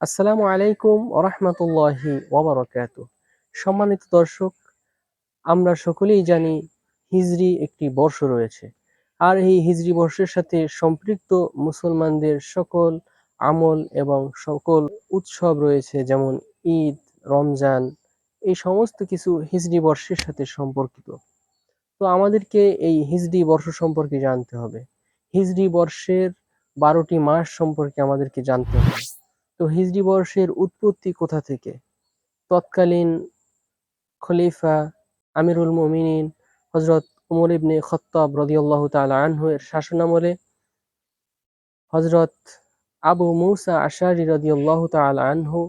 আসসালামু আলাইকুম ওরহমতুল্লাহি ওয়াবারাকাতু। সম্মানিত দর্শক, আমরা সকলেই জানি হিজরি একটি বর্ষ রয়েছে, আর এই হিজরি বর্ষের সাথে সম্পৃক্ত মুসলমানদের সকল আমল এবং সকল উৎসব রয়েছে, যেমন ঈদ, রমজান। এই সমস্ত কিছু হিজরি বর্ষের সাথে সম্পর্কিত। তো আমাদেরকে এই হিজরি বর্ষ সম্পর্কে জানতে হবে। হিজরি বর্ষের 12টি মাস সম্পর্কে আমাদেরকে জানতে হবে। তো হিজরি বর্ষের উৎপত্তি কোথা থেকে? তৎকালীন খলিফা আমিরুল মুমিনিন হযরত উমর ইবনে খাত্তাব রাদিয়াল্লাহু তাআলা আনহু এর শাসনামলে হযরত আবু মুসা আশআরী রাদিয়াল্লাহু তাআলা আনহু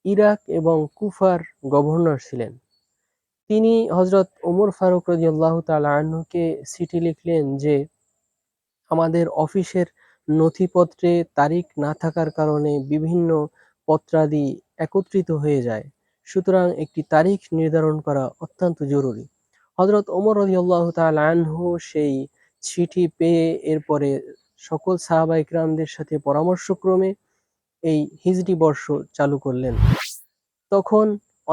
ইরাক এবং কুফার গভর্নর ছিলেন। তিনি হযরত উমর ফারুক রাদিয়াল্লাহু তাআলা আনহুকে চিঠি লিখলেন যে, আমাদের অফিসের নথিপত্রে তারিখ না থাকার কারণে বিভিন্ন পত্রাদি একত্রিত হয়ে যায়। সুতরাং একটি তারিখ নির্ধারণ করা অত্যন্ত জরুরি। হযরত ওমর রাদিয়াল্লাহু তাআলা আনহু সেই চিঠি পেয়ে এরপরে সকল সাহাবা ইকরামদের সাথে পরামর্শক্রমে এই হিজরি বর্ষ চালু করলেন। তখন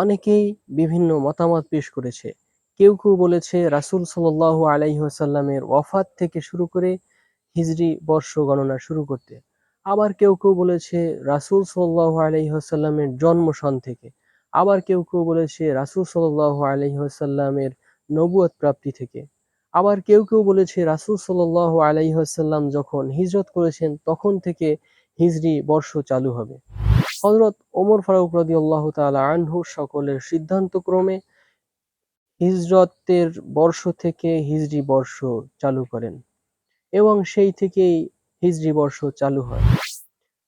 অনেকেই বিভিন্ন মতামত পেশ করেছে। কেউ কেউ বলেছে রাসূল সাল্লাল্লাহু আলাইহি ওয়াসাল্লামের ওয়াফাত থেকে শুরু করে হিজরি বর্ষ গণনা শুরু করতে। আবার কেউ কেউ বলেছে রাসূল সাল্লাল্লাহু আলাইহি ওয়াসাল্লামের জন্ম সন থেকে। আবার কেউ কেউ বলেছে রাসূল সাল্লাল্লাহু আলাইহি ওয়াসাল্লামের নবুয়ত প্রাপ্তি থেকে। আবার কেউ কেউ বলেছে রাসূল সাল্লাল্লাহু আলাইহি ওয়াসাল্লাম যখন হিজরত করেছেন তখন থেকে হিজরি বর্ষ চালু হবে। হযরত ওমর ফারুক রাদিয়াল্লাহু তাআলা আনহু সকলের সিদ্ধান্তক্রমে হিজরতের বর্ষ থেকে হিজরি বর্ষ চালু করেন এবং সেই থেকেই হিজরি বর্ষ চালু হয়।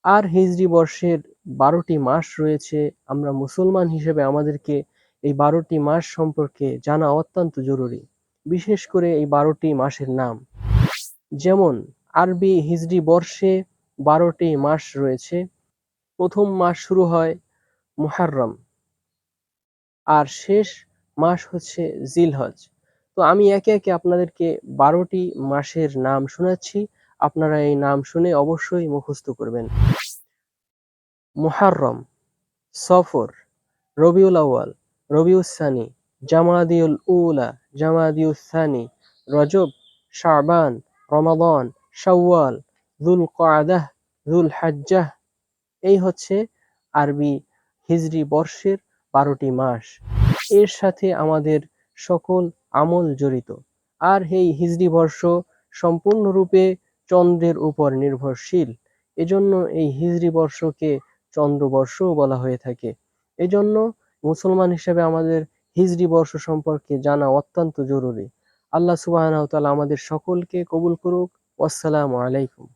আর হিজরি বর্ষের 12টি মাস রয়েছে। আমরা মুসলমান হিসেবে আমাদেরকে এই 12টি মাস সম্পর্কে জানা অত্যন্ত জরুরি। বিশেষ করে এই 12টি মাসের নাম, যেমন আরবি হিজরি বর্ষে 12টি মাস রয়েছে। প্রথম মাস শুরু হয় মুহাররম, আর শেষ মাস হচ্ছে জিলহজ। তো আমি একে একে আপনাদেরকে 12টি মাসের নাম শোনাচ্ছি, আপনারা এই নাম শুনে অবশ্যই মুখস্থ করবেন। মুহাররম, সফর, রবিউল আউয়াল, রবিউস সানি, জামাদিউল উলা, জামাদিউস সানি, রজব, শাবান, রমাদান, শাওয়াল, যুল কআদাহ, যুল হাজ্জাহ। এই হচ্ছে আরবি হিজরি বর্ষের 12টি মাস। এর সাথে আমাদের সকল আমল জড়িত। আর এই হিজরি বর্ষ সম্পূর্ণরূপে চন্দ্রের উপর নির্ভরশীল। এজন্য এই হিজরি বর্ষকে চন্দ্রবর্ষও বলা হয়ে থাকে। এজন্য মুসলমান হিসেবে আমাদের হিজরি বর্ষ সম্পর্কে জানা অত্যন্ত জরুরি। আল্লাহ সুবহানাহু ওয়া তাআলা আমাদের সকলকে কবুল করুক। ওয়াসসালামু আলাইকুম।